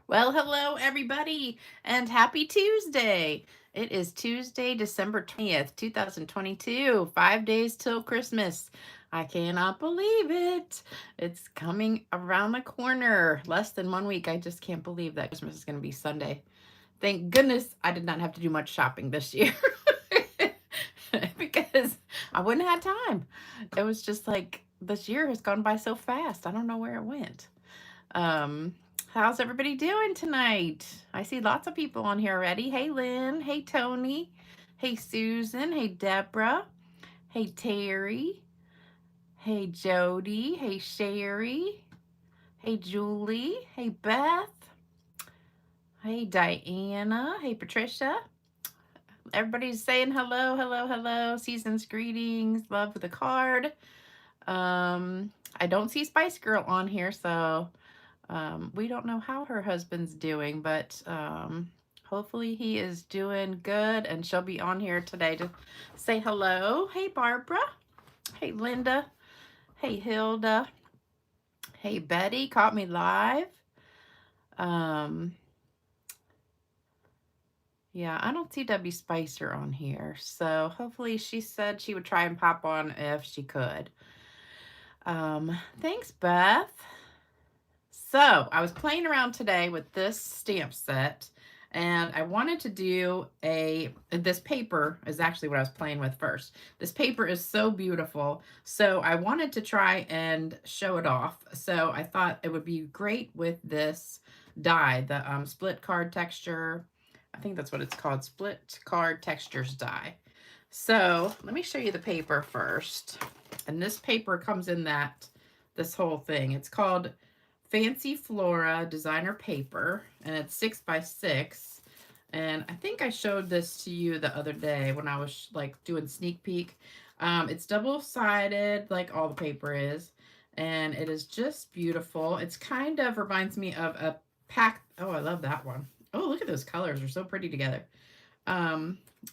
Well, hello everybody, and happy Tuesday. It is Tuesday, December 20th, 2022. 5 days till Christmas. I cannot believe it. It's coming around the corner. Less than 1 week. I just can't believe that Christmas is going to be Sunday. Thank goodness I did not have to do much shopping this year because I wouldn't have had time. It was just like this year has gone by so fast. I don't know where it went. Um, how's everybody doing tonight? I see lots of people on here already. Hey, Lynn. Hey, Tony. Hey, Susan. Hey, Deborah. Hey, Terry. Hey, Jody. Hey, Sherry. Hey, Julie. Hey, Beth. Hey, Diana. Hey, Patricia. Everybody's saying hello, hello, hello. Season's greetings. Love with a card. I don't see Spice Girl on here, so we don't know how her husband's doing, but hopefully he is doing good, and she'll be on here today to say hello. Hey, Barbara. Hey, Linda. Hey, Hilda. Hey, Betty. Caught me live. Yeah, I don't see Debbie Spicer on here, so hopefully she said she would try and pop on if she could. Thanks, Beth. So I was playing around today with this stamp set, and I wanted to do this paper is actually what I was playing with first. This paper is so beautiful, so I wanted to try and show it off. So I thought it would be great with this die, the split card texture. I think that's what it's called, split card textures die. So let me show you the paper first. And this paper comes in this whole thing. It's called Fancy Flora designer paper, and it's 6x6. And I think I showed this to you the other day when I was like doing sneak peek. It's double-sided like all the paper is, and it is just beautiful. It's kind of reminds me of a pack. Oh, I love that one. Oh, look at those colors. They're so pretty together.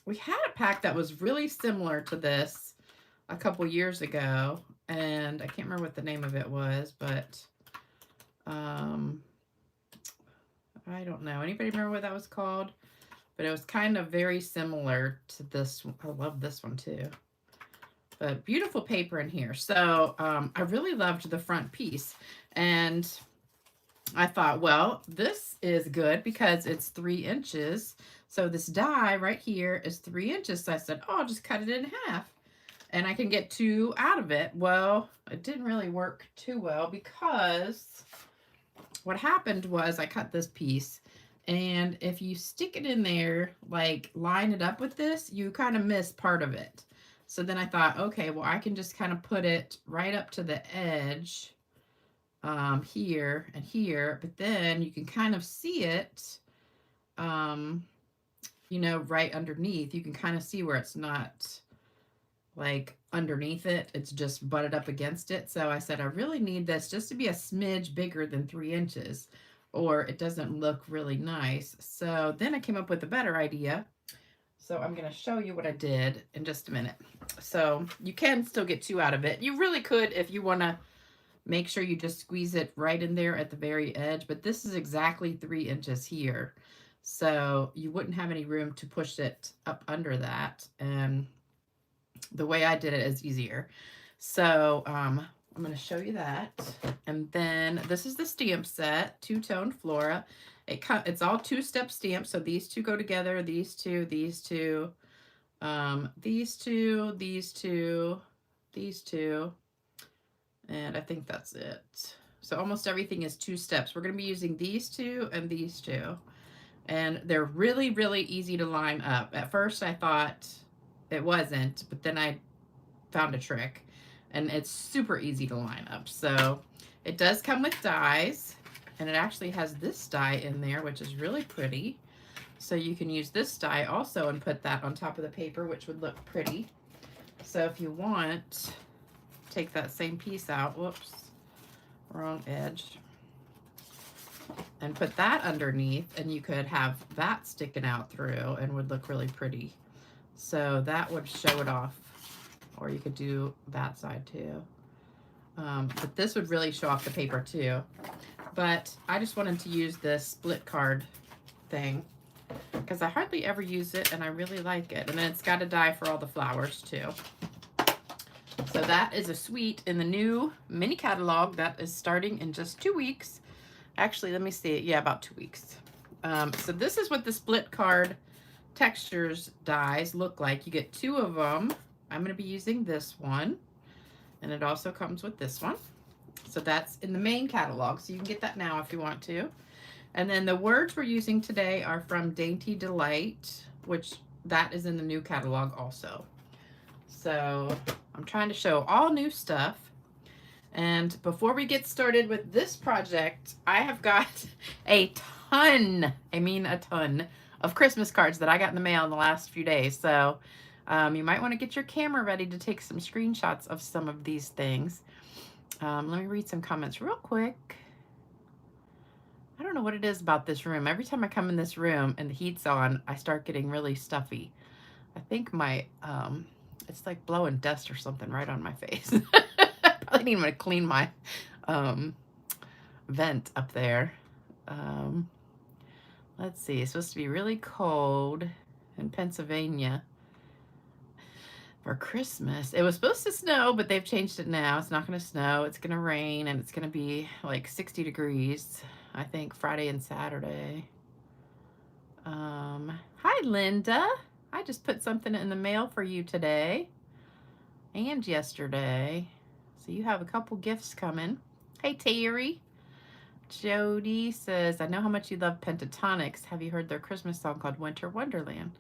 We had a pack that was really similar to this a couple years ago, and I can't remember what the name of it was, but I don't know. Anybody remember what that was called? But it was kind of very similar to this one. I love this one too. But beautiful paper in here. So I really loved the front piece. And I thought, well, this is good because it's 3 inches. So this die right here is 3 inches. So I said, oh, I'll just cut it in half and I can get 2 out of it. Well, it didn't really work too well because what happened was I cut this piece, and if you stick it in there, like line it up with this, you kind of miss part of it. So then I thought, okay, well, I can just kind of put it right up to the edge here and here, but then you can kind of see it, you know, right underneath. You can kind of see where it's not like underneath it. It's just butted up against it. So I said, I really need this just to be a smidge bigger than 3 inches or it doesn't look really nice. So then I came up with a better idea. So I'm going to show you what I did in just a minute. So you can still get 2 out of it. You really could if you want to make sure you just squeeze it right in there at the very edge, but this is exactly 3 inches here. So you wouldn't have any room to push it up under that. And the way I did it is easier. So I'm going to show you that. And then this is the stamp set, Two Toned Flora. It's all 2-step stamps. So these 2 go together, these 2, these 2, these 2, these 2, these 2. And I think that's it. So almost everything is 2 steps. We're going to be using these 2 and these 2. And they're really, really easy to line up. At first I thought it wasn't, but then I found a trick, and it's super easy to line up. So it does come with dies, and it actually has this die in there, which is really pretty. So you can use this die also and put that on top of the paper, which would look pretty. So if you want, take that same piece out, whoops, wrong edge, and put that underneath, and you could have that sticking out through and would look really pretty. So that would show it off, or you could do that side too. But this would really show off the paper too. but I just wanted to use this split card thing because I hardly ever use it and I really like it. And then it's got a die for all the flowers too. So that is a suite in the new mini catalog that is starting in just 2 weeks. Actually, let me see. Yeah, about 2 weeks. So this is what the split card textures dies look like. You get 2 of them. I'm going to be using this one. And it also comes with this one. So that's in the main catalog. So you can get that now if you want to. And then the words we're using today are from Dainty Delight, which that is in the new catalog also. So I'm trying to show all new stuff. And before we get started with this project, I have got a ton, I mean a ton, of Christmas cards that I got in the mail in the last few days. So you might want to get your camera ready to take some screenshots of some of these things. Let me read some comments real quick. I don't know what it is about this room. Every time I come in this room and the heat's on, I start getting really stuffy. I think my, it's like blowing dust or something right on my face. Probably need to clean my vent up there. Let's see, it's supposed to be really cold in Pennsylvania for Christmas. It was supposed to snow, but they've changed it now. It's not going to snow. It's going to rain, and it's going to be like 60 degrees, I think, Friday and Saturday. Hi, Linda. I just put something in the mail for you today and yesterday. So you have a couple gifts coming. Hey, Terry. Jody says, I know how much you love Pentatonics. Have you heard their Christmas song called Winter Wonderland?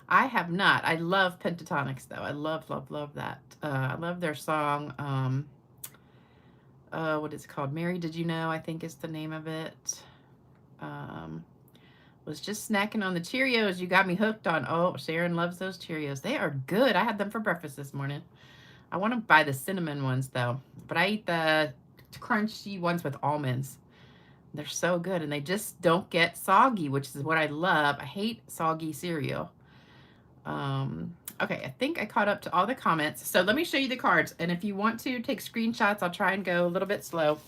I have not. I love Pentatonics, though. I love, love, love that. I love their song. What is it called? Mary, Did You Know? I think is the name of it. Was just snacking on the Cheerios you got me hooked on. Oh, Sharon loves those Cheerios. They are good. I had them for breakfast this morning. I want to buy the cinnamon ones, though. But I eat the crunchy ones with almonds. They're so good, and they just don't get soggy, which is what I love. I hate soggy cereal. Okay, I think I caught up to all the comments. So let me show you the cards, and if you want to take screenshots, I'll try and go a little bit slow.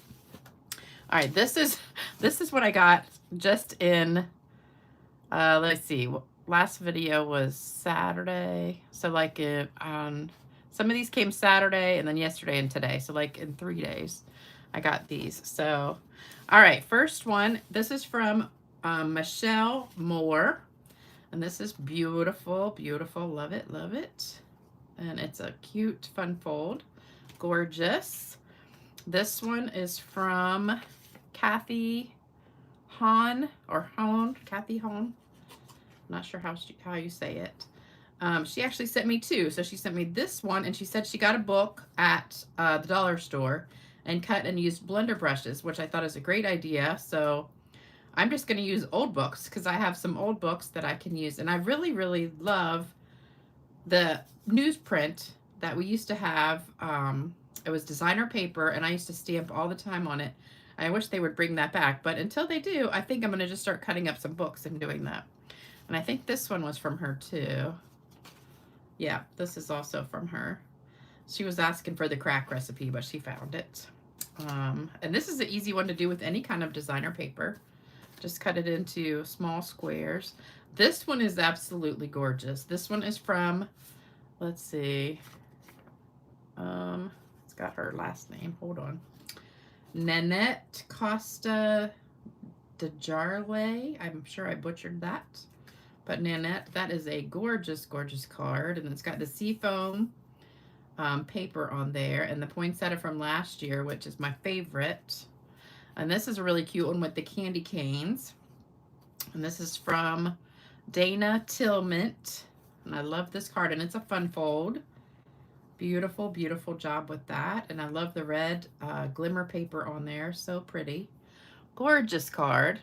All right, this is what I got just in, let's see, last video was Saturday. So like some of these came Saturday and then yesterday and today. So like in 3 days, I got these. So, all right, first one, this is from Michelle Moore. And this is beautiful, beautiful. Love it, love it. And it's a cute fun fold. Gorgeous. This one is from Kathy Hahn, or Hahn, Kathy Hahn. I'm not sure how you say it. She actually sent me 2. So she sent me this one, and she said she got a book at the dollar store and cut and used blender brushes, which I thought is a great idea. So I'm just going to use old books because I have some old books that I can use. And I really, really love the newsprint that we used to have. It was designer paper, and I used to stamp all the time on it. I wish they would bring that back. But until they do, I think I'm going to just start cutting up some books and doing that. And I think this one was from her too. Yeah, this is also from her. She was asking for the crack recipe, but she found it. And this is an easy one to do with any kind of designer paper. Just cut it into small squares. This one is absolutely gorgeous. This one is from, let's see, it's got her last name. Hold on. Nanette Costa de Jarley. I'm sure I butchered that. But Nanette, that is a gorgeous, gorgeous card. And it's got the seafoam paper on there. And the poinsettia from last year, which is my favorite. And this is a really cute one with the candy canes. And this is from Dana Tillmont. And I love this card. And it's a fun fold. Beautiful, beautiful job with that. And I love the red glimmer paper on there. So pretty. Gorgeous card.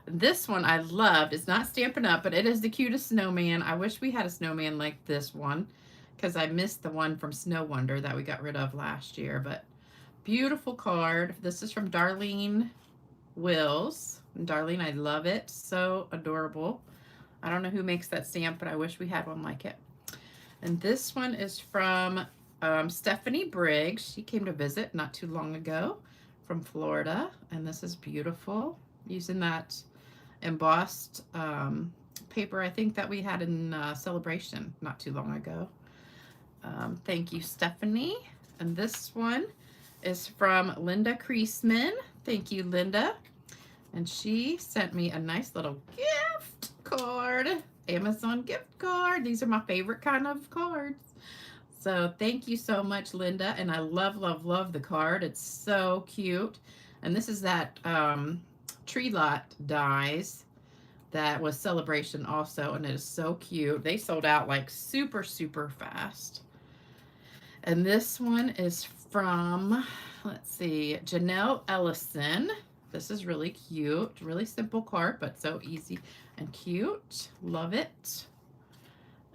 This one I loved. It's not Stampin' Up, but it is the cutest snowman. I wish we had a snowman like this one because I missed the one from Snow Wonder that we got rid of last year. But beautiful card. This is from Darlene Wills. And Darlene, I love it. So adorable. I don't know who makes that stamp, but I wish we had one like it. And this one is from Stephanie Briggs. She came to visit not too long ago. from Florida, and this is beautiful. Using that embossed paper, I think that we had in Celebration not too long ago. Thank you, Stephanie. And this one is from Linda Creasman. Thank you, Linda. And she sent me a nice little gift card, Amazon gift card. These are my favorite kind of cards. So thank you so much, Linda. And I love, love, love the card. It's so cute. And this is that Tree Lot dies that was Celebration also. And it is so cute. They sold out like super, super fast. And this one is from, let's see, Janelle Ellison. This is really cute. Really simple card, but so easy and cute. Love it.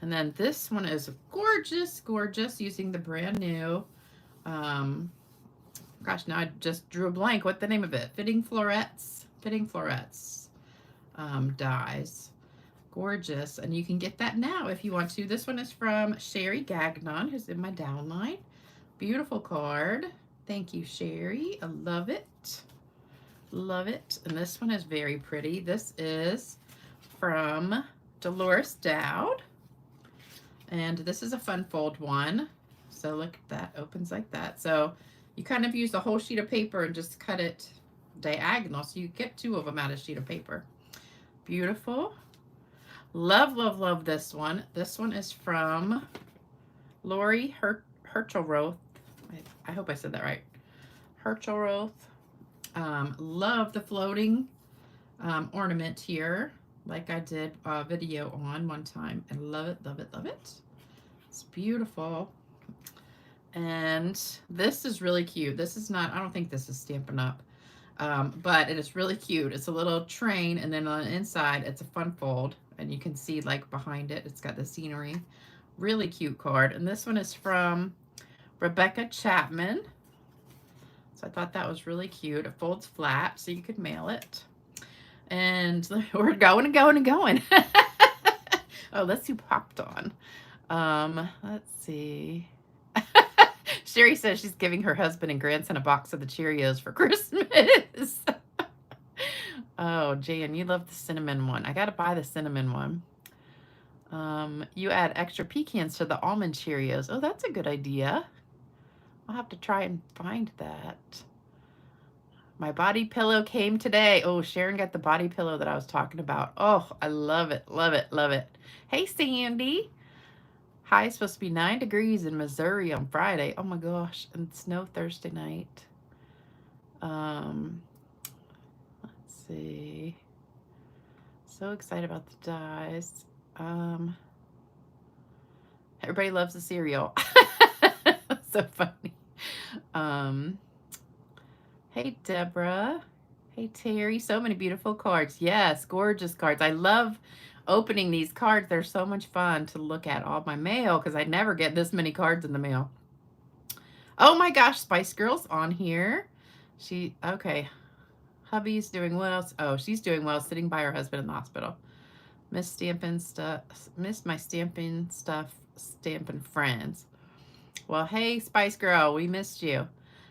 And then this one is gorgeous, gorgeous, using the brand new, gosh, now I just drew a blank. What's the name of it? Fitting Florets dies. Gorgeous. And you can get that now if you want to. This one is from Sherry Gagnon, who's in my downline. Beautiful card. Thank you, Sherry. I love it. Love it. And this one is very pretty. This is from Dolores Dowd. And this is a fun fold one. So look at that, opens like that. So you kind of use a whole sheet of paper and just cut it diagonal. So you get two of them out of a sheet of paper. Beautiful. Love, love, love this one. This one is from Lori Herchelroth. I hope I said that right. Herchelroth. Love the floating ornament here, like I did a video on one time. I love it, love it, love it. It's beautiful. And this is really cute. This is not, I don't think this is Stampin' Up, but it is really cute. It's a little train, and then on the inside, it's a fun fold, and you can see like behind it, it's got the scenery. Really cute card. And this one is from Rebecca Chapman. So I thought that was really cute. It folds flat, so you could mail it. And we're going and going and going. Oh, let's see who popped on. Let's see. Sherry says she's giving her husband and grandson a box of the Cheerios for Christmas. Oh, Jan, you love the cinnamon one. I got to buy the cinnamon one. You add extra pecans to the almond Cheerios. Oh, that's a good idea. I'll have to try and find that. My body pillow came today. Oh, Sharon got the body pillow that I was talking about. Oh, I love it, love it, love it. Hey, Sandy. High is supposed to be 9 degrees in Missouri on Friday. Oh my gosh, and snow Thursday night. Let's see. So excited about the dies. Everybody loves the cereal. So funny. Hey, Deborah. Hey, Terry. So many beautiful cards. Yes, gorgeous cards. I love opening these cards. They're so much fun to look at all my mail because I never get this many cards in the mail. Oh my gosh, Spice Girl's on here. Okay. Hubby's doing well. Oh, she's doing well, sitting by her husband in the hospital. Miss Stampin' stuff. Miss my Stampin' stuff. Stampin' friends. Well, hey, Spice Girl, we missed you.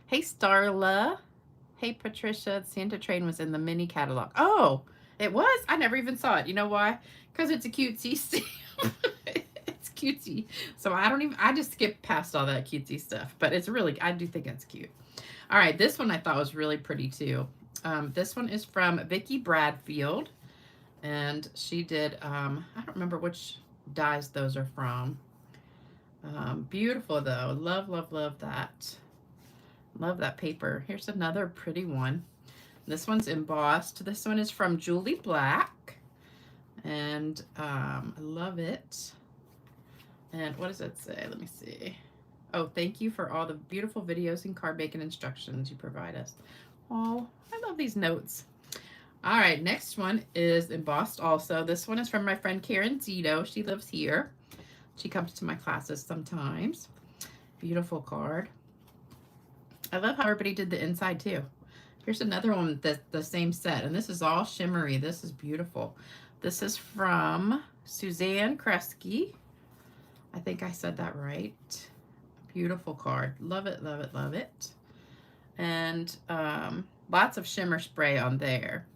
Hey, Starla. Hey, Patricia. Santa Train was in the mini catalog. Oh, it was? I never even saw it. You know why? Because it's a cutesy stamp. It's cutesy. So I just skipped past all that cutesy stuff. But it's really, I do think it's cute. All right, this one I thought was really pretty too. This one is from Vicki Bradfield. And she did, I don't remember which dies those are from. Beautiful though. Love, love, love that. Love that paper. Here's another pretty one. This one's embossed. This one is from Julie Black. And I love it. And what does it say? Let me see. Oh, thank you for all the beautiful videos and card making instructions you provide us. Oh, I love these notes. All right, next one is embossed also. This one is from my friend Karen Zito. She lives here. She comes to my classes sometimes. Beautiful card. I love how everybody did the inside too. Here's another one that's the same set, and this is all shimmery. This is beautiful. This is from Suzanne Kresge. I think I said that right. Beautiful card. Love it, love it, love it. and lots of shimmer spray on there.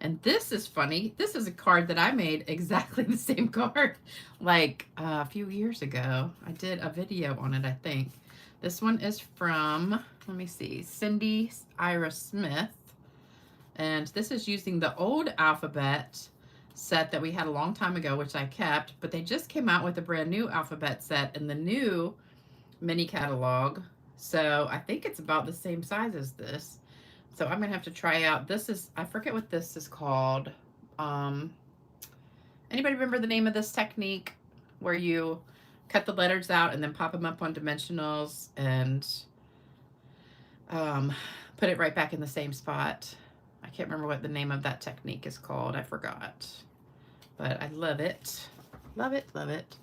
And this is funny. This is a card that I made exactly the same card like a few years ago. I did a video on it, I think. This one is from, let me see, Cindy Ira Smith. And this is using the old alphabet set that we had a long time ago, which I kept, but they just came out with a brand new alphabet set in the new mini catalog. So I think it's about the same size as this. So I'm gonna have to try out, this is, I forget what this is called. Anybody remember the name of this technique where you cut the letters out and then pop them up on dimensionals and put it right back in the same spot? I can't remember what the name of that technique is called. I forgot. But I love it. Love it, love it.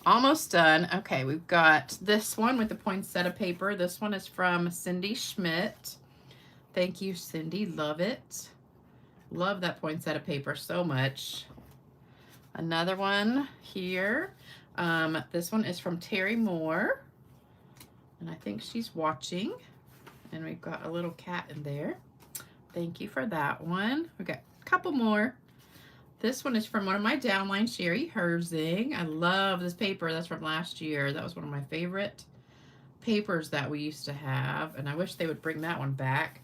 Almost done. Okay, we've got this one with the poinsettia paper. This one is from Cindy Schmidt. Thank you, Cindy. Love it. Love that poinsettia paper so much. Another one here. This one is from Terry Moore. And I think she's watching. And we've got a little cat in there. Thank you for that one. We got a couple more. This one is from one of my downline, Sherry Herzing. I love this paper. That's from last year. That was one of my favorite papers that we used to have. And I wish they would bring that one back,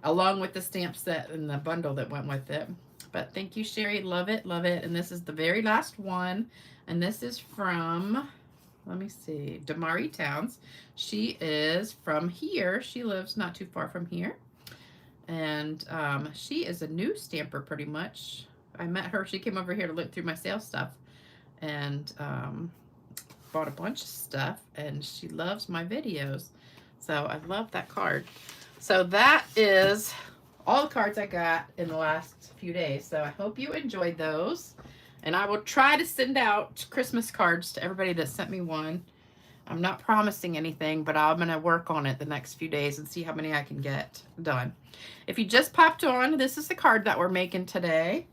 along with the stamp set and the bundle that went with it. But thank you, Sherry. Love it, love it. And this is the very last one. And this is from, let me see, Damari Towns. She is from here. She lives not too far from here. And she is a new stamper pretty much. I met her. She came over here to look through my sales stuff and bought a bunch of stuff. And she loves my videos. So I love that card. So that is all the cards I got in the last few days. So I hope you enjoyed those. And I will try to send out Christmas cards to everybody that sent me one. I'm not promising anything, but I'm going to work on it the next few days and see how many I can get done. If you just popped on, this is the card that we're making today.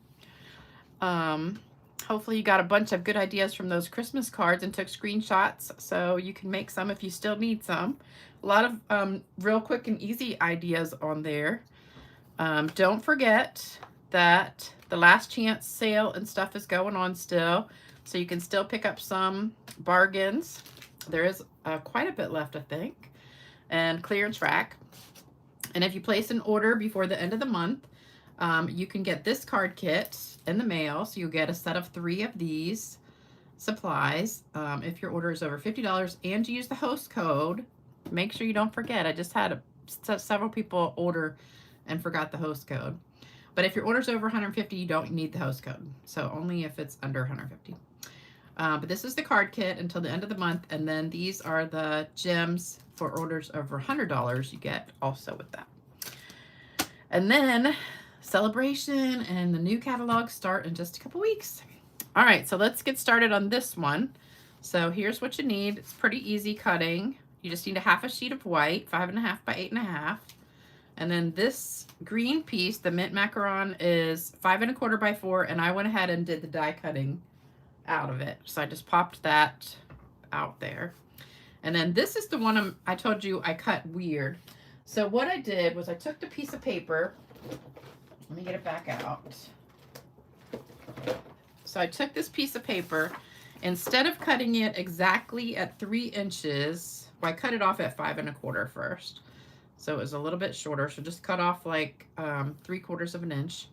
Hopefully you got a bunch of good ideas from those Christmas cards and took screenshots so you can make some if you still need some. A lot of real quick and easy ideas on there. Don't forget that the last chance sale and stuff is going on still, so you can still pick up some bargains. There is quite a bit left, I think, and clearance rack. And if you place an order before the end of the month, you can get this card kit in the mail. So you'll get a set of 3 of these supplies if your order is over $50, and you use the host code. Make sure you don't forget. I just had several people order and forgot the host code. But if your order's over 150, you don't need the host code. So only if it's under 150. But this is the card kit until the end of the month, and then these are the gems for orders over $100 you get also with that. And then celebration and the new catalog start in just a couple weeks. All right, so let's get started on this one. So here's what you need. It's pretty easy cutting. You just need a half a sheet of white, 5.5 by 8.5. And then this green piece, the mint macaron, is 5.25 by 4, and I went ahead and did the die cutting out of it. So I just popped that out there. And then this is the one I told you I cut weird. So what I did was I took the piece of paper. Let me get it back out. So I took this piece of paper. Instead of cutting it exactly at 3 inches, well, I cut it off at 5.25 first. So it was a little bit shorter. So just cut off like 3/4 of an inch.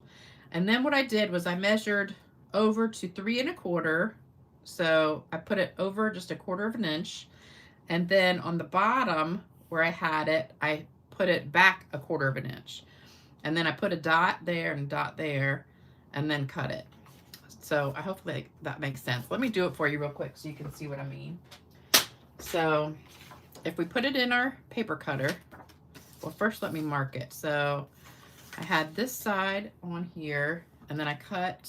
And then what I did was I measured over to 3.25. So I put it over just 1/4 of an inch. And then on the bottom where I had it, I put it back 1/4 of an inch. And then I put a dot there and a dot there and then cut it. So I hopefully that makes sense. Let me do it for you real quick so you can see what I mean. So if we put it in our paper cutter, well, first let me mark it. So I had this side on here, and then I cut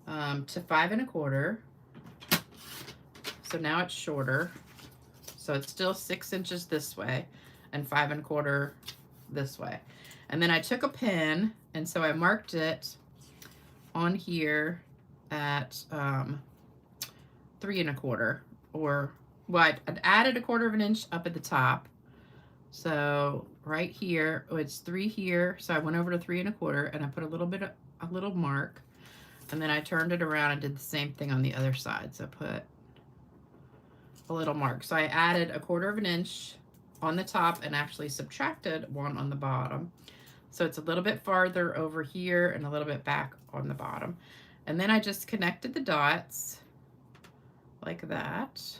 to 5.25. So now it's shorter. So it's still 6 inches this way and 5.25 this way. And then I took a pen, and so I marked it on here at 3.25, or well, I'd added 1/4 of an inch up at the top, So right here, oh, it's 3 here. So I went over to 3 1/4 and I put a little bit of a little mark, and then I turned it around and did the same thing on the other side. So I put a little mark. So I added 1/4 inch on the top and actually subtracted 1 on the bottom. So it's a little bit farther over here and a little bit back on the bottom. And then I just connected the dots like that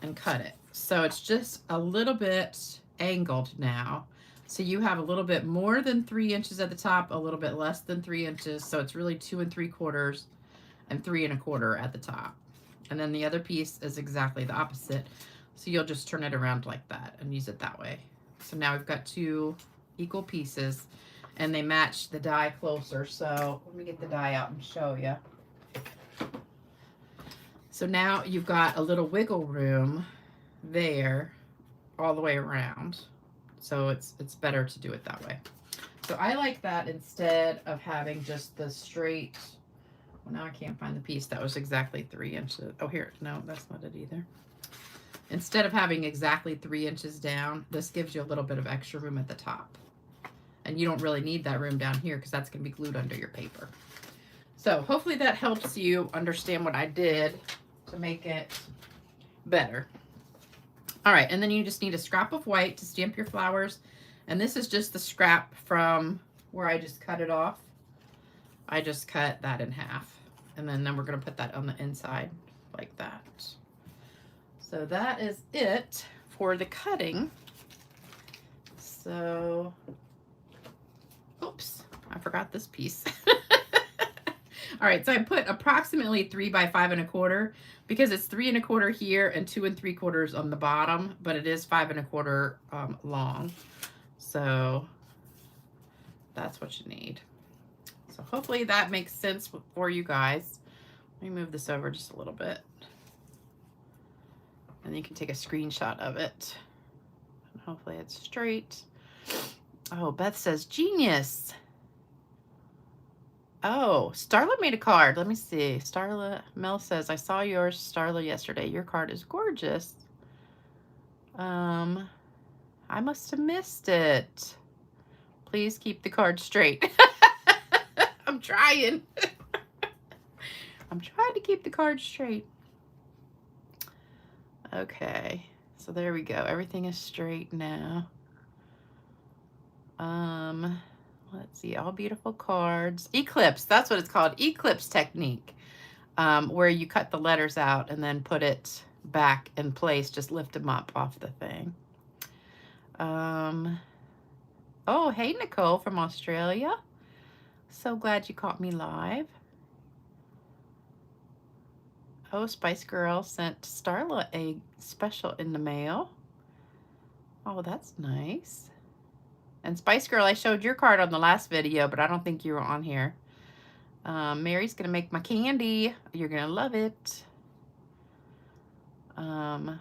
and cut it. So it's just a little bit angled now. So you have a little bit more than 3 inches at the top, a little bit less than 3 inches. So it's really 2 3/4 and 3 1/4 at the top. And then the other piece is exactly the opposite. So you'll just turn it around like that and use it that way. So now we've got 2 equal pieces and they match the die closer. So let me get the die out and show you. So now you've got a little wiggle room there all the way around. So it's better to do it that way. So I like that instead of having just the straight, well, now I can't find the piece that was exactly 3 inches. Oh, here, no, that's not it either. Instead of having exactly 3 inches down, this gives you a little bit of extra room at the top. And you don't really need that room down here because that's going to be glued under your paper. So hopefully that helps you understand what I did to make it better. All right, and then you just need a scrap of white to stamp your flowers. And this is just the scrap from where I just cut it off. I just cut that in half. And then we're going to put that on the inside like that. So that is it for the cutting. So, oops, I forgot this piece. All right, so I put approximately 3 by 5 1/4 because it's 3 1/4 here and 2 3/4 on the bottom, but it is 5 1/4 long. So that's what you need. So hopefully that makes sense for you guys. Let me move this over just a little bit. And you can take a screenshot of it. And hopefully it's straight. Oh, Beth says, genius. Oh, Starla made a card. Let me see. Starla, Mel says, I saw yours, Starla, yesterday. Your card is gorgeous. I must have missed it. Please keep the card straight. I'm trying. I'm trying to keep the card straight. Okay, so there we go. Everything is straight now. Let's see, all beautiful cards. Eclipse, that's what it's called, eclipse technique, where you cut the letters out and then put it back in place, just lift them up off the thing. Oh, hey, Nicole from Australia. So glad you caught me live. Oh, Spice Girl sent Starla a special in the mail. Oh, that's nice. And Spice Girl, I showed your card on the last video, but I don't think you were on here. Mary's going to make my candy. You're going to love it. Oh,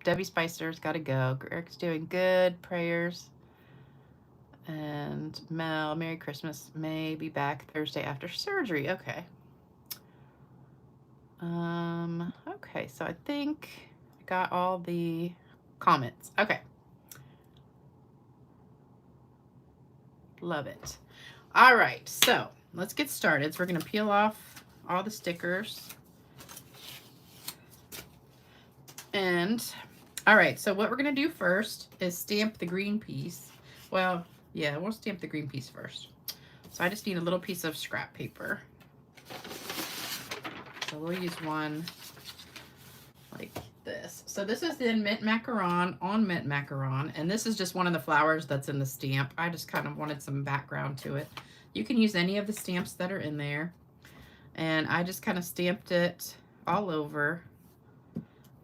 Debbie Spicer's got to go. Eric's doing good. Prayers. And Mel, Merry Christmas. May be back Thursday after surgery. Okay. Okay, so I think I got all the comments. Okay. Love it. All right, so let's get started. So we're going to peel off all the stickers. And, all right, so what we're going to do first is stamp the green piece. Well, yeah, we'll stamp the green piece first. So I just need a little piece of scrap paper. So we'll use one like this. So this is in Mint Macaron, on Mint Macaron, and this is just one of the flowers that's in the stamp. I just kind of wanted some background to it. You can use any of the stamps that are in there. And I just kind of stamped it all over.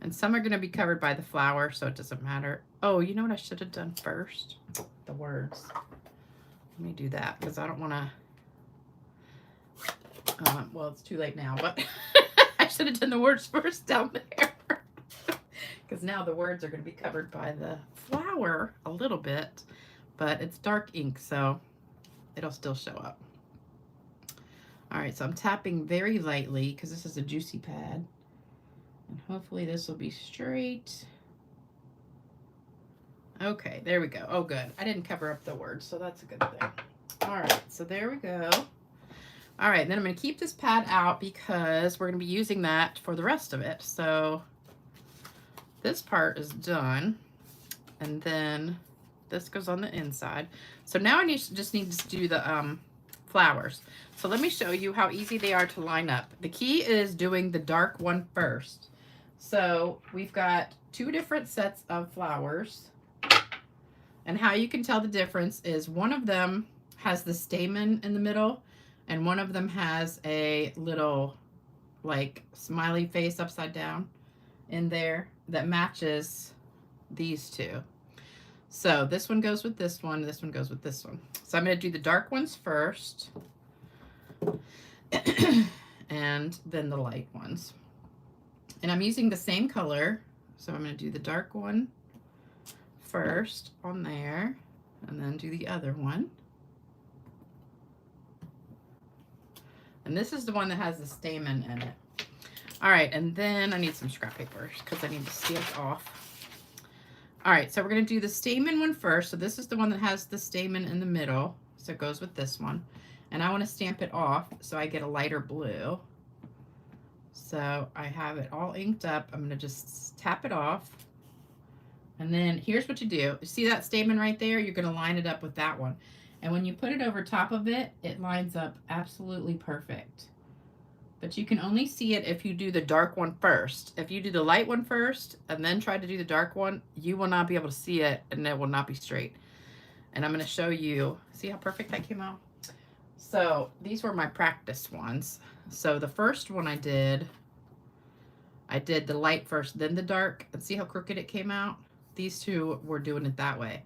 And some are going to be covered by the flower, so it doesn't matter. Oh, you know what I should have done first? The words. Let me do that, because I don't want to... well, it's too late now, but I should have done the words first down there. Because now the words are going to be covered by the flower a little bit, but it's dark ink, so it'll still show up. All right, so I'm tapping very lightly because this is a juicy pad. And hopefully this will be straight. Okay, there we go. Oh, good. I didn't cover up the words, so that's a good thing. All right, so there we go. All right, then I'm going to keep this pad out because we're going to be using that for the rest of it. So this part is done, and then this goes on the inside. So now I just need to do the flowers. So let me show you how easy they are to line up. The key is doing the dark one first. So we've got 2 different sets of flowers, and how you can tell the difference is one of them has the stamen in the middle, and one of them has a little like smiley face upside down in there that matches these 2. So this one goes with this one goes with this one. So I'm going to do the dark ones first and then the light ones. And I'm using the same color. So I'm going to do the dark one first on there and then do the other one. And this is the one that has the stamen in it. All right, and then I need some scrap paper because I need to stamp off. All right, so we're going to do the stamen one first. So this is the one that has the stamen in the middle. So it goes with this one. And I want to stamp it off so I get a lighter blue. So I have it all inked up. I'm going to just tap it off. And then here's what you do. You see that stamen right there? You're going to line it up with that one. And when you put it over top of it, it lines up absolutely perfect. But you can only see it if you do the dark one first. If you do the light one first and then try to do the dark one, you will not be able to see it and it will not be straight. And I'm going to show you. See how perfect that came out? So these were my practice ones. So the first one I did the light first, then the dark. And see how crooked it came out? These 2 were doing it that way.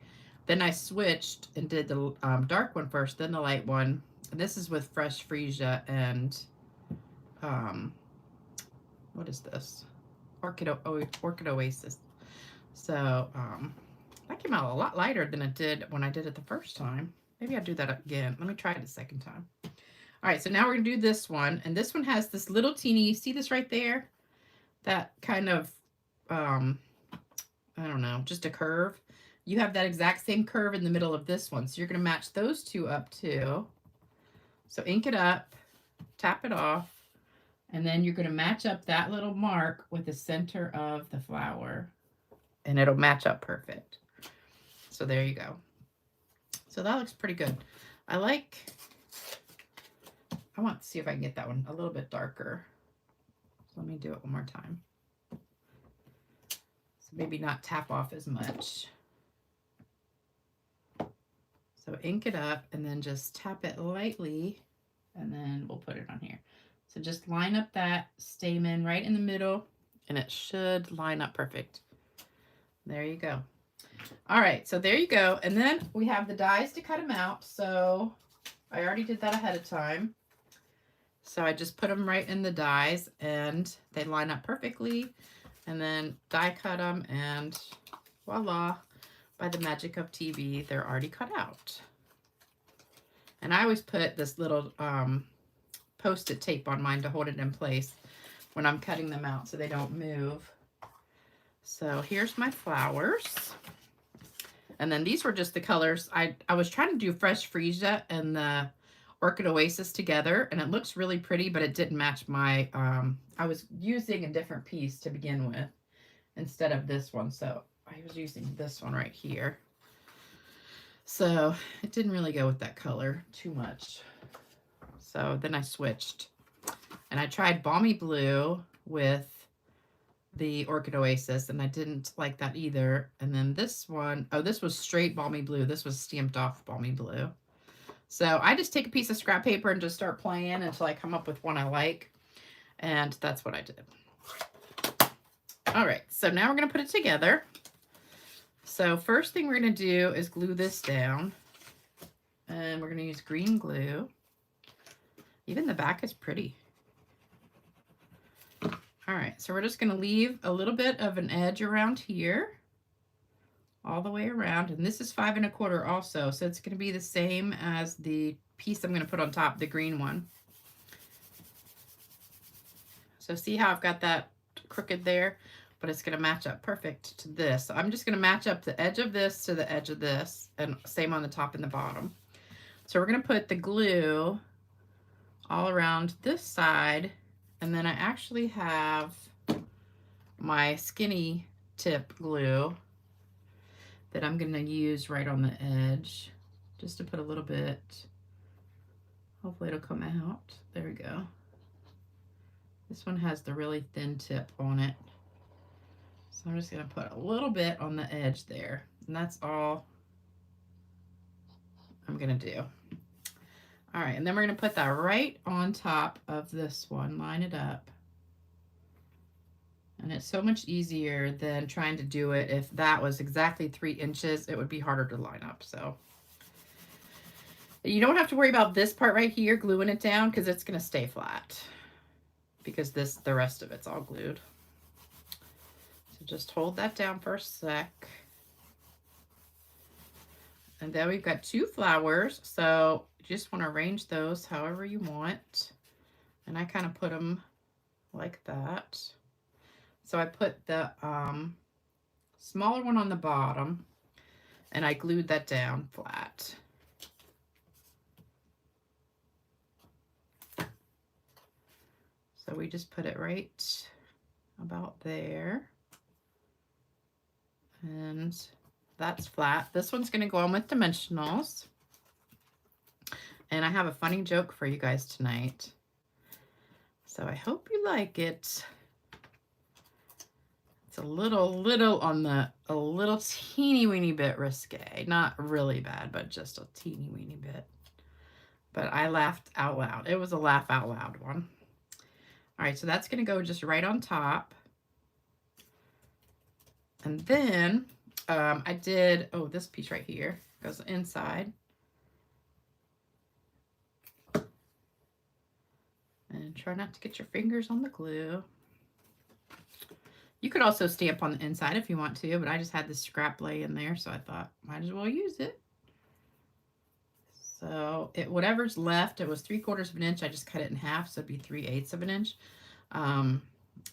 Then I switched and did the dark one first, then the light one. And this is with Fresh Freesia and what is this? Orchid Oasis. So that came out a lot lighter than it did when I did it the first time. Maybe I'll do that again. Let me try it a second time. All right, so now we're gonna do this one, and this one has this little teeny, see this right there? That kind of, I don't know, just a curve. You have that exact same curve in the middle of this one. So you're going to match those 2 up too. So ink it up, tap it off, and then you're going to match up that little mark with the center of the flower. And it'll match up perfect. So there you go. So that looks pretty good. I want to see if I can get that one a little bit darker. So let me do it one more time. So maybe not tap off as much. So ink it up and then just tap it lightly and then we'll put it on here. So just line up that stamen right in the middle and it should line up perfect. There you go. All right, so there you go. And then we have the dies to cut them out. So I already did that ahead of time. So I just put them right in the dies and they line up perfectly. And then die cut them and voila. By the magic of TV, they're already cut out. And I always put this little Post-it tape on mine to hold it in place when I'm cutting them out so they don't move. So here's my flowers. And then these were just the colors. I was trying to do Fresh Freesia and the Orchid Oasis together, and it looks really pretty, but it didn't match my, I was using a different piece to begin with instead of this one. So I was using this one right here. So it didn't really go with that color too much. So then I switched and I tried Balmy Blue with the Orchid Oasis and I didn't like that either. And then this one, oh, this was straight Balmy Blue. This was stamped off Balmy Blue. So I just take a piece of scrap paper and just start playing until I come up with one I like. And that's what I did. All right, so now we're going to put it together. So first thing we're going to do is glue this down. And we're going to use green glue. Even the back is pretty. All right, so we're just going to leave a little bit of an edge around here. All the way around. And this is 5 1/4 also. So it's going to be the same as the piece I'm going to put on top, the green one. So see how I've got that crooked there, but it's going to match up perfect to this. So I'm just going to match up the edge of this to the edge of this, and same on the top and the bottom. So we're going to put the glue all around this side, and then I actually have my skinny tip glue that I'm going to use right on the edge, just to put a little bit. Hopefully it'll come out. There we go. This one has the really thin tip on it. So I'm just going to put a little bit on the edge there. And that's all I'm going to do. All right, and then we're going to put that right on top of this one. Line it up. And it's so much easier than trying to do it. If that was exactly 3 inches, it would be harder to line up. So you don't have to worry about this part right here, gluing it down, because it's going to stay flat. Because the rest of it's all glued. So just hold that down for a sec. And then we've got 2 flowers. So you just want to arrange those however you want. And I kind of put them like that. So I put the smaller one on the bottom, and I glued that down flat. So we just put it right about there. And that's flat. This one's going to go on with dimensionals. And I have a funny joke for you guys tonight. So I hope you like it. It's a little on the, a little teeny weeny bit risque. Not really bad, but just a teeny weeny bit. But I laughed out loud. It was a laugh out loud one. All right, so that's going to go just right on top. And then I did, oh, this piece right here goes inside. And try not to get your fingers on the glue. You could also stamp on the inside if you want to, but I just had this scrap lay in there, so I thought might as well use it. So whatever's left, it was 3/4 of an inch. I just cut it in half, so it'd be 3/8 of an inch.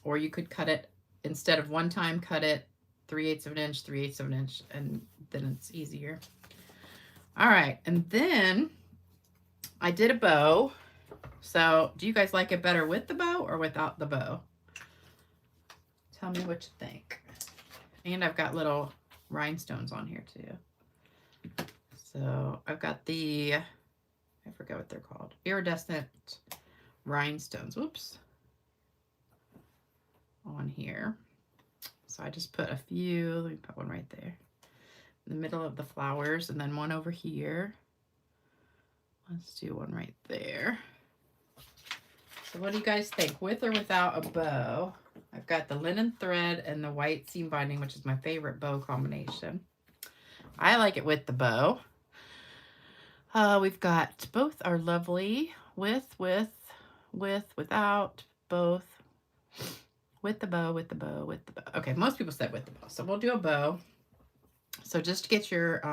Or you could cut it, instead of one time, cut it 3/8 of an inch, 3/8 of an inch, and then it's easier. All right, and then I did a bow. So do you guys like it better with the bow or without the bow? Tell me what you think. And I've got little rhinestones on here too. So I've got the, I forget what they're called, iridescent rhinestones, whoops, on here. So I just put a few, let me put one right there, in the middle of the flowers, and then one over here. Let's do one right there. So what do you guys think, with or without a bow? I've got the linen thread and the white seam binding, which is my favorite bow combination. I like it with the bow. We've got both are lovely, with, without, both, with the bow, with the bow, with the bow. Okay, most people said with the bow, so we'll do a bow. So just get your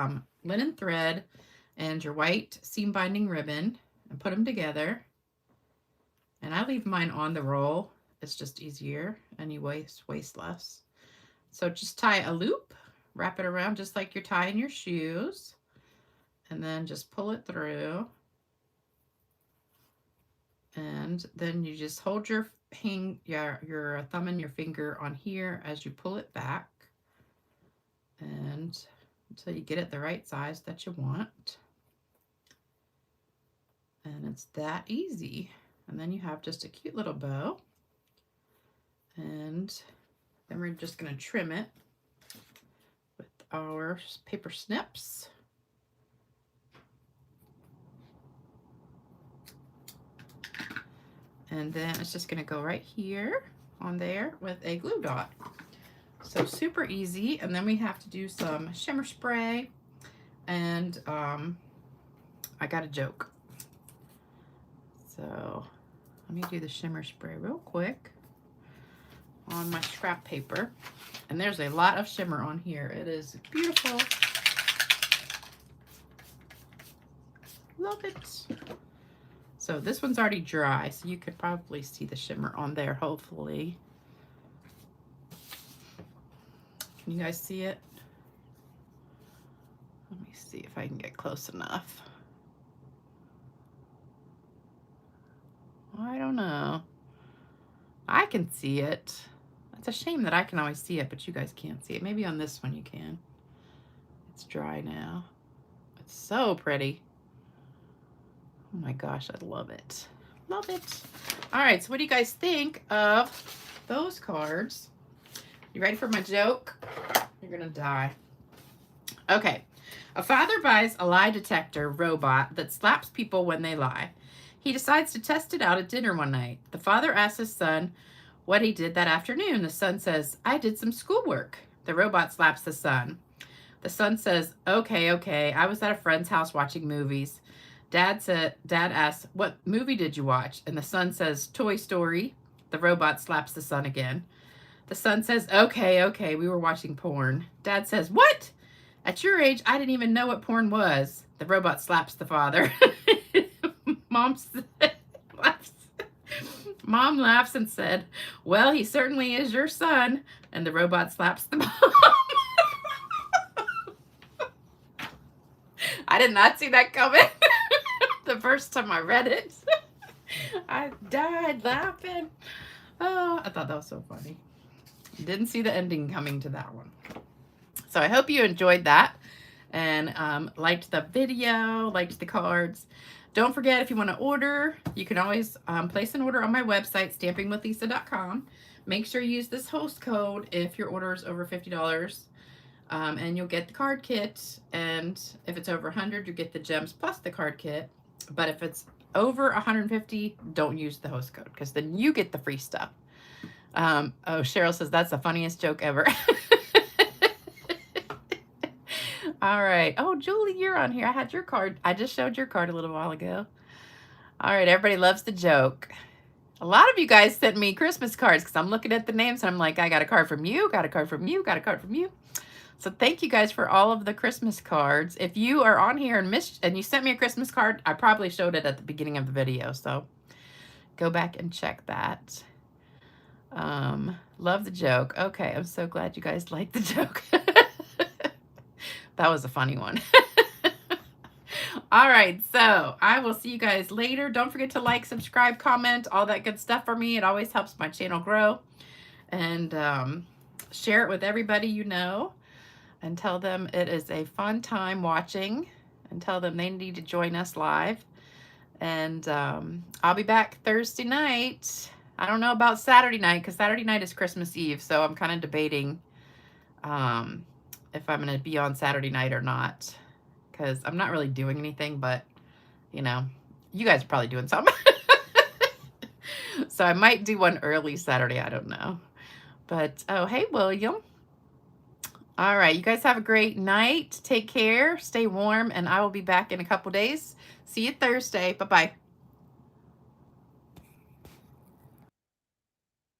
linen thread and your white seam binding ribbon and put them together. And I leave mine on the roll. It's just easier and you waste less. So just tie a loop, wrap it around just like you're tying your shoes, and then just pull it through. And then you just hold your thumb and your finger on here as you pull it back, and until you get it the right size that you want. And it's that easy. And then you have just a cute little bow. And then we're just going to trim it with our paper snips. And then it's just going to go right here on there with a glue dot. So super easy. And then we have to do some shimmer spray. And I got a joke. So let me do the shimmer spray real quick on my scrap paper. And there's a lot of shimmer on here. It is beautiful. Love it. So this one's already dry, so you could probably see the shimmer on there, hopefully. Can you guys see it? Let me see if I can get close enough. I don't know. I can see it. It's a shame that I can always see it, but you guys can't see it. Maybe on this one you can. It's dry now. It's so pretty. Oh my gosh, I love it. Love it. All right, so what do you guys think of those cards? You ready for my joke? You're gonna die. Okay. A father buys a lie detector robot that slaps people when they lie. He decides to test it out at dinner one night. The father asks his son what he did that afternoon. The son says, I did some schoolwork. The robot slaps the son. The son says, okay, I was at a friend's house watching movies. Dad asks, what movie did you watch? And the son says, Toy Story. The robot slaps the son again. The son says, okay, we were watching porn. Dad says, what? At your age, I didn't even know what porn was. The robot slaps the father. Mom laughs and said, well, he certainly is your son. And the robot slaps the mom. I did not see that coming. The first time I read it. I died laughing. Oh, I thought that was so funny. Didn't see the ending coming to that one. So I hope you enjoyed that and liked the video, liked the cards. Don't forget, if you want to order, you can always place an order on my website, stampingwithlisa.com. Make sure you use this host code if your order is over $50, and you'll get the card kit. And if it's over 100, you get the gems plus the card kit. But if it's over 150, don't use the host code, because then you get the free stuff. Oh, Cheryl says that's the funniest joke ever. All right. Oh, Julie, you're on here. I had your card. I just showed your card a little while ago. All right. Everybody loves the joke. A lot of you guys sent me Christmas cards because I'm looking at the names and I'm like, I got a card from you, got a card from you, got a card from you. So thank you guys for all of the Christmas cards. If you are on here and you sent me a Christmas card, I probably showed it at the beginning of the video. So go back and check that. Love the joke. Okay. I'm so glad you guys liked the joke. That was a funny one. All right, so I will see you guys later. Don't forget to like, subscribe, comment, all that good stuff for me. It always helps my channel grow. And share it with everybody you know. And tell them it is a fun time watching. And tell them they need to join us live. And I'll be back Thursday night. I don't know about Saturday night, because Saturday night is Christmas Eve. So I'm kind of debating if I'm going to be on Saturday night or not, because I'm not really doing anything, but you know, you guys are probably doing something. So I might do one early Saturday. I don't know. But, oh, hey, William. All right. You guys have a great night. Take care. Stay warm. And I will be back in a couple days. See you Thursday. Bye-bye.